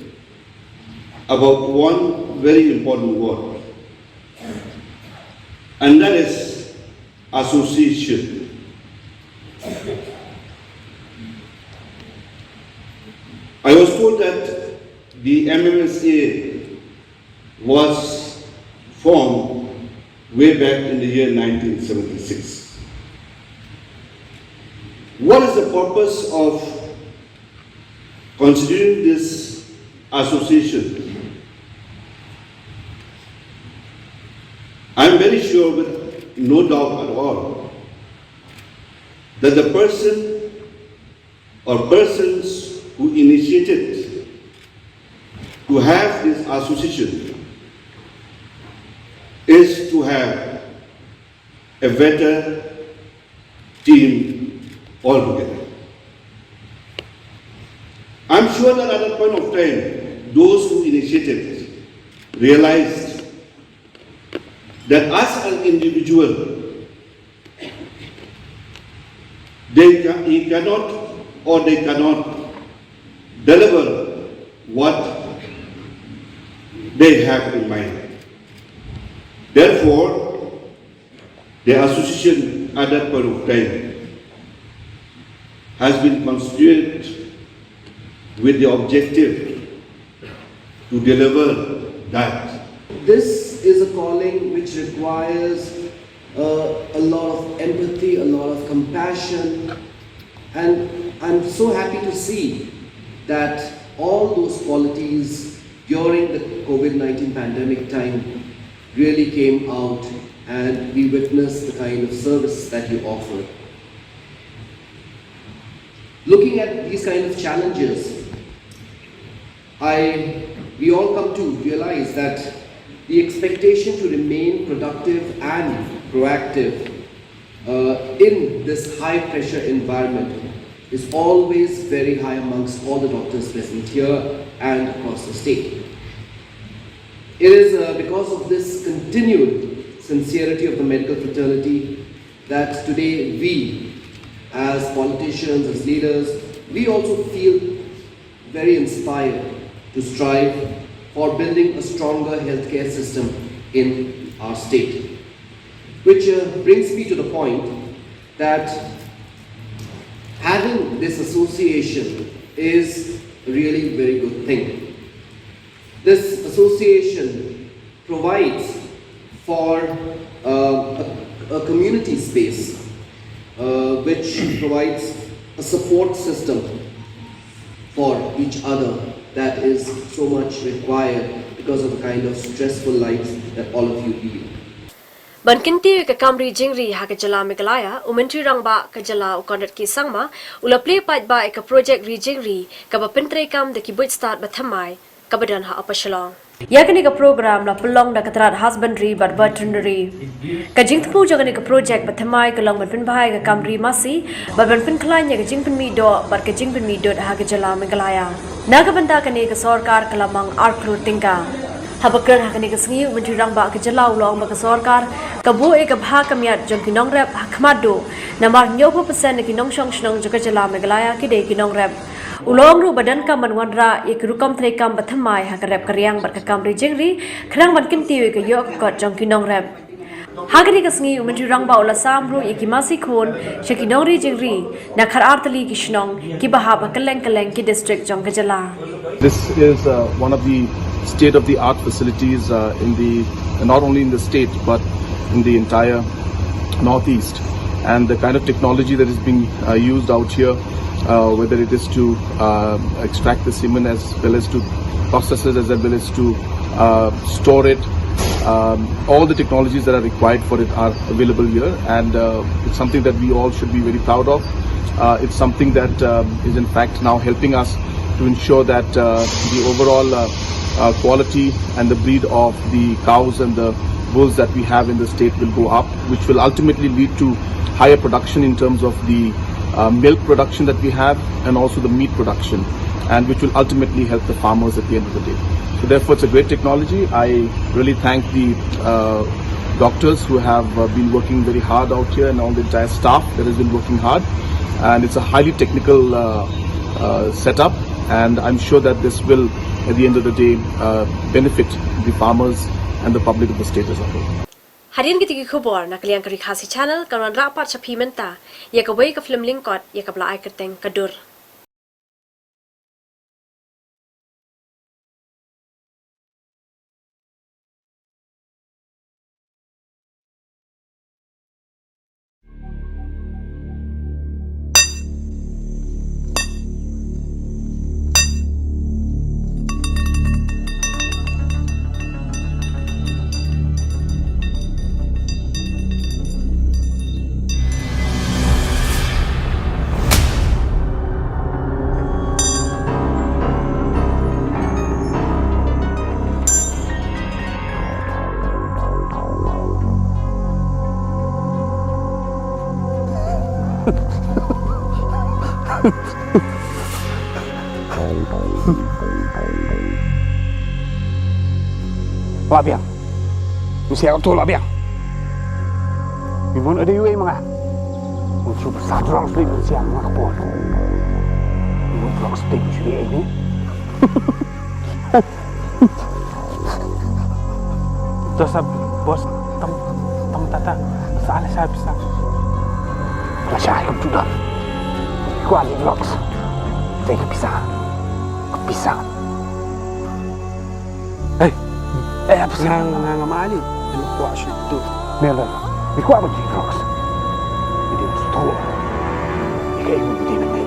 about one very important word, and that is association. I was told that the MMSA was formed way back in the year 1976. What is the purpose of considering this association? I am very sure, with no doubt at all, that the person or persons who initiated to have this association is to have a better team altogether. I'm sure that at that point of time, those who initiated realized that as an individual, he cannot or they cannot deliver what they have in mind. Therefore, the association at that point of time has been constituted with the objective to deliver that. This is a calling which requires a lot of empathy, a lot of compassion, and I'm so happy to see that all those qualities during the COVID-19 pandemic time really came out, and we witnessed the kind of service that you offer. Looking at these kind of challenges, we all come to realize that the expectation to remain productive and proactive in this high pressure environment is always very high amongst all the doctors present here and across the state. It is because of this continued sincerity of the medical fraternity that today we, as politicians, as leaders, we also feel very inspired to strive for building a stronger healthcare system in our state. Which brings me to the point that having this association is a really very good thing. This association provides for a community space which provides a support system for each other that is so much required because of the kind of stressful lives that all of you lead. Ban kinti ka kamri jingri ha ka jala megalaya umentri rangba ka jala ukondat ki sangma ula play pat ba ka project ri jingri ka ba pentre kam de ki buit start bathamai ka badan ha apashalong yakani ka program la pelong da katrat husbandry but veterinary ka jingtpu jagani ka project bathamai ka long ban pin bhai ka kamri masi ba ban pin khlanya ka jingpin mi do bar ka jingpin mi do ha ka jala megalaya naga banda ka ne ka sarkar kalamang arklu tingka Habakran hakani kasingi umentri rangba ke jalau long baka sorkar kabu e kabha kamiat jong kinong rep hakmado namar 90% kinong shong shnong joka jala megalaya kide kinong rep ulong ru badan ka manwanra ek rukam thre kam bathamai hakarep karyang barka kam rejingri khrang ban kimti ke yok kot jong kinong rep Hagari kasingi umentri rangba ula samru ikimasi khon shekinong rejingri nakhar artali kishnong ki bahaba kaleng kaleng ki district jong kajala This is one of the state-of-the-art facilities not only in the state but in the entire northeast, and the kind of technology that is being used out here, whether it is to extract the semen as well as to process it as well as to store it. All the technologies that are required for it are available here, and it's something that we all should be very proud of. It's something that is in fact now helping us to ensure that the overall quality and the breed of the cows and the bulls that we have in the state will go up, which will ultimately lead to higher production in terms of the milk production that we have and also the meat production, and which will ultimately help the farmers at the end of the day. So therefore it's a great technology. I really thank the doctors who have been working very hard out here and all the entire staff that has been working hard, and it's a highly technical setup, and I'm sure that this will at the end of the day benefit the farmers and the public of the state as a whole. Harian kita khubor nak liang kari khasi channel kawan rapat chapi menta ya ka wei ka film link kot ya ka bla ai kerteng kadur Labiang, mesti aku tahu labiang. Imun ada yui manga. Untuk satu orang sleep siang mak pun. Imun pulang sleep jadi ini. Terus bos tam tata salah saya bisa. Rasa aku sudah. Kuali blocks. Saya kepisah. Apa sih? Nggak mali. Kuat situ. Mela, ikut apa sih Rox? Ini mesti tahu. Jika ibu betul-betul.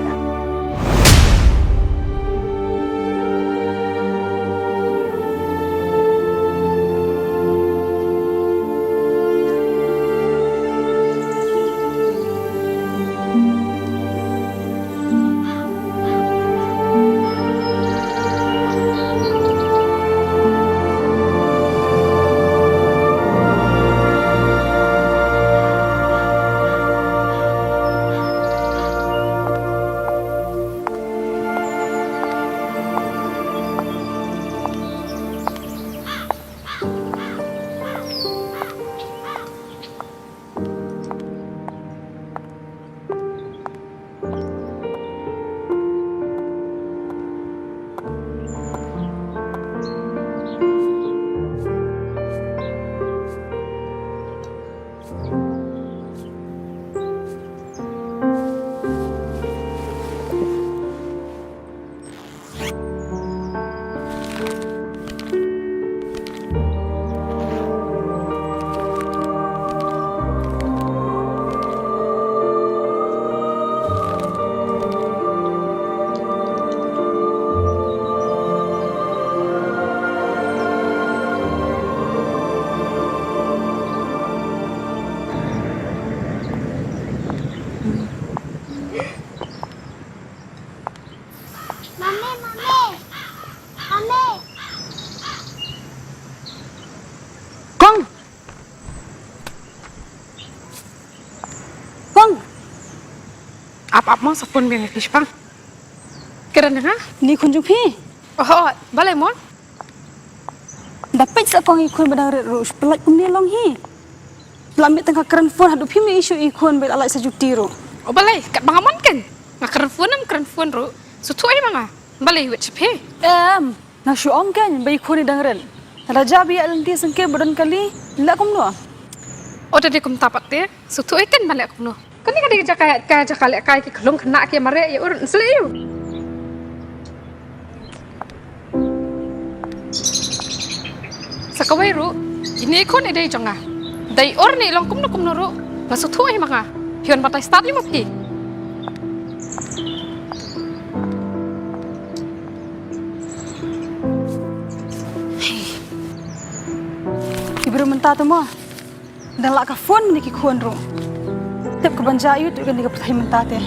Apa mau sapun biang fish pang? Keren ha? Ni kunjung pi. Oh, balai mon? Dapat sa kong ikon badang ru pelak kumni long hi. Lamit tengah keren phone hadu pi mi isu ikon bel alai sajuti ru. Oh balai, kat bangamon kan? Nga keren phone ru. Sutuai manga. Balai wet cepe. Na shu ong kan bai ikon ni dangren. Raja bi alanti sengke badan kali la kum no. Oh tadi kum tapat te. Sutuai kan balai kum no. Kan ni kan jakalek kai ki kelong kena ki mare ya urun seliu. Sakawai ru, ini ikon idai jonga. Dai or ni long kum no ru. Basu tuai manga. Hion batai start ni mapi. Ibu mentah tu mah. Dan lak ka phone ni ki kuan ru. Tep ke banja ayu tu kan ni ka pertai mentah te.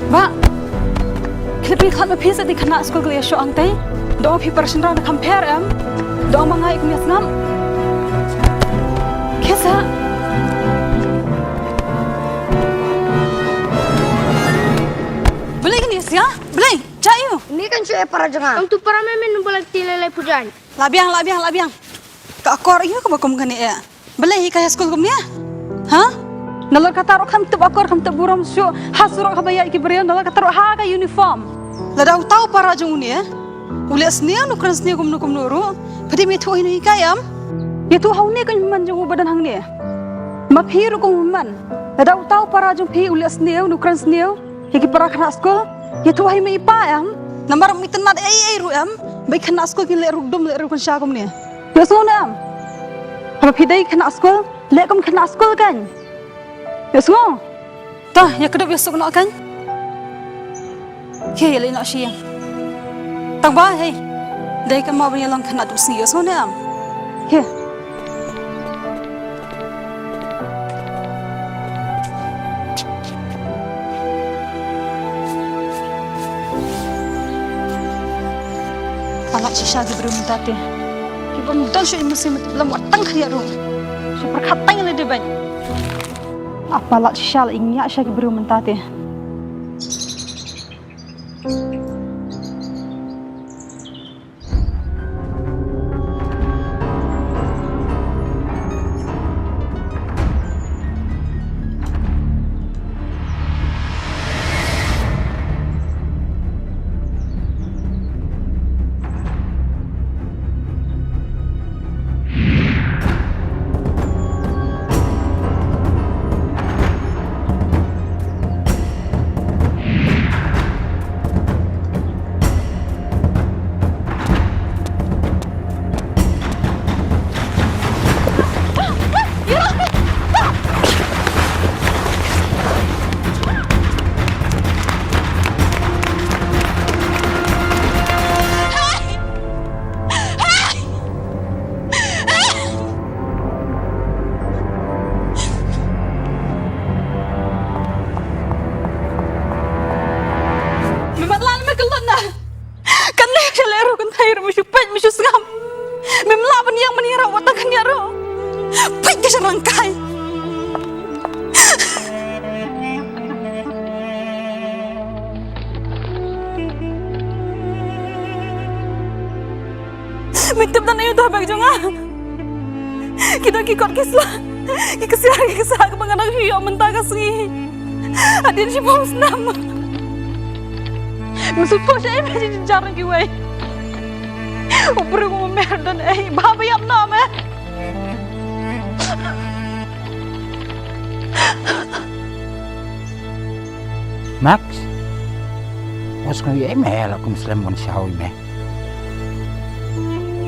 Ba, kelebihan kan mepis di kena sekolah kuliah show angtai, doa pi persenrang nak compare doa mangai kumia senam, kesa. Beli kan ya? Beli, cayu. Ini kan cuy para jangan. Untuk para memen boleh tilai pujan. Labiang. Kak akor ini kau bakom kan ya? Beli kaya sekolah kumia, hah? Nalar kata rok ham tep akor ham tep buram syo hasurok habaya ki berian nalar kata rok haga uniform. Lada tahu para jung ni ulias ni nukran sni kum nuru. Padi me tu ini kayam. Ya tu hau ni kan man jung badan hang ni. Maphi ru kum man. Lada tahu para jung phi ulias ni nukran sni ki para khana skol. Ya tu hai me ipa am. Nambar miten mat ai ru am. Bai khana skol ki le rukdum le ru kan sha kum ni. Ya so na am. Apa pidai khana skol le kum khana skol kan. Ya semua, dah ya kedap besok nak kan? Kaya ya nak siang. Tak bah hey, dari kemau punya lang kena tu sini ya semua ni am. Kaya. Anak sisa di berum tadi. Kita mudah sih musim itu belum watang kaya rum. Super katang yang lebih banyak. Apalah syal ingnya syaki beru mentate. Rangkai. Mitip dan ayo dah bagi jangan. Kita kikot kisah. Kisah kebanganan hiyo mentah kasih. Adin si bos nama. Masuk pos saya masih jarang kiwai. Upur ko merdan baba yam nama. Max, what's going on? I'm going to slam on show me.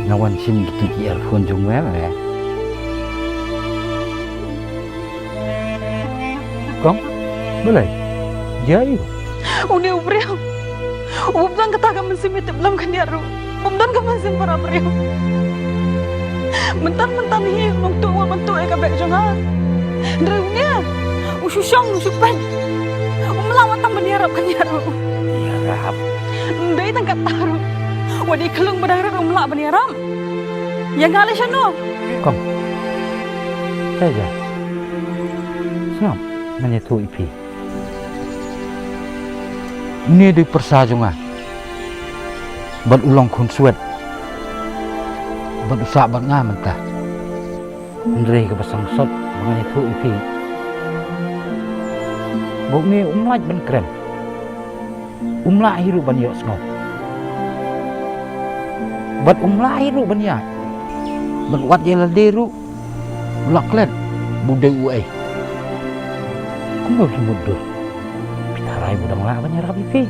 No one seems to be able to do it. Come, boleh? Jaya. Udah ubrew. Ubdan kata kamu simit belum kenyaru. Ubdan kamu simpara ubrew. Mentan-mentan hi untuk bentuk kabek jangan. Drewnya. Usyang usupan. Melawatan berniarap kan yarap. Yarap. Dari tangkat taruh. Wadi kelung berdarah melak berniarap. Yang kali sana. Kom. Saja. Senap menyetu ipi. Ini di persajungan. Berulang konsuat. Berusaha bernga mentah. Ndri ke besangsot menyetu ipi. Buk ni umlaj ben keren. Umla hiru ban yok snop. Bat umla hiru ban yak. Ban wat ye ladiru. Laklet budai uai. Kumur mudur. Pitarai budang la ban yarap ipi.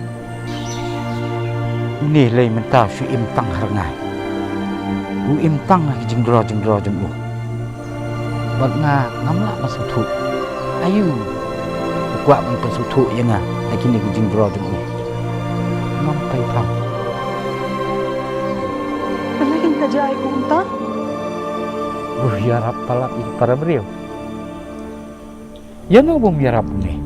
Ni lei mentau su im tang harngai. U im tang jengdro jemu. Bat nga ngamla masuk tu. Ayu. Kuat men pensutu yang ngah. Kini jengdro jemu. Nampai pang. Balakin kajai ku entah. Yarap palap iki para beliau. Ya no bom yarap ni.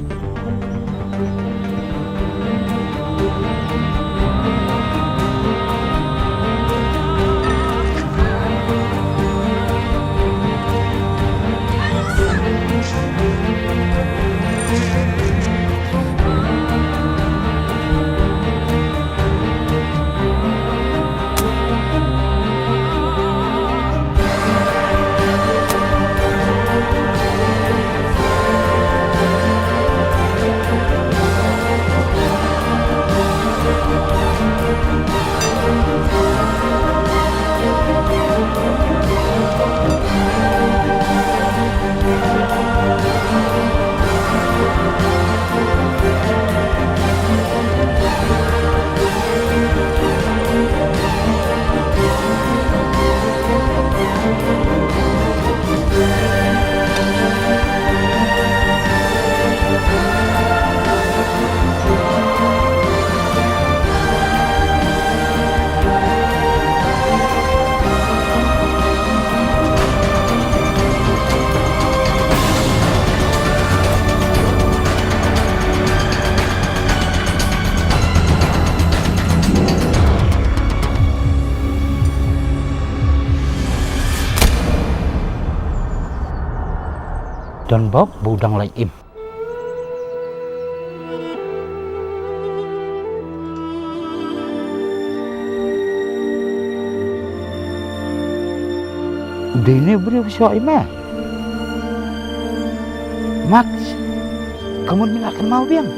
Don Bob budang lai im. Udah ini beri usaha ima. Max, kamu milakan mau biang.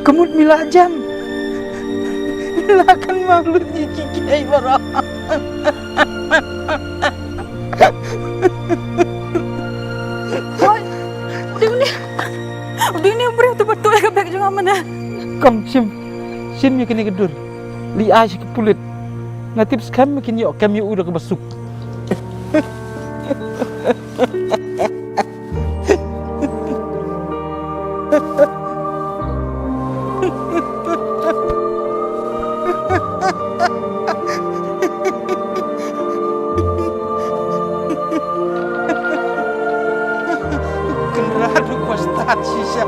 Kamu milak jam. Milakan mau lu cici kiai barang. Udah ini beri betul-betul kabek jangan mana. Kom sim ya kini kedur. Li aja ke pulit. Natip sekam makin yok kami udah kebasuk. Kenapa kau start sih?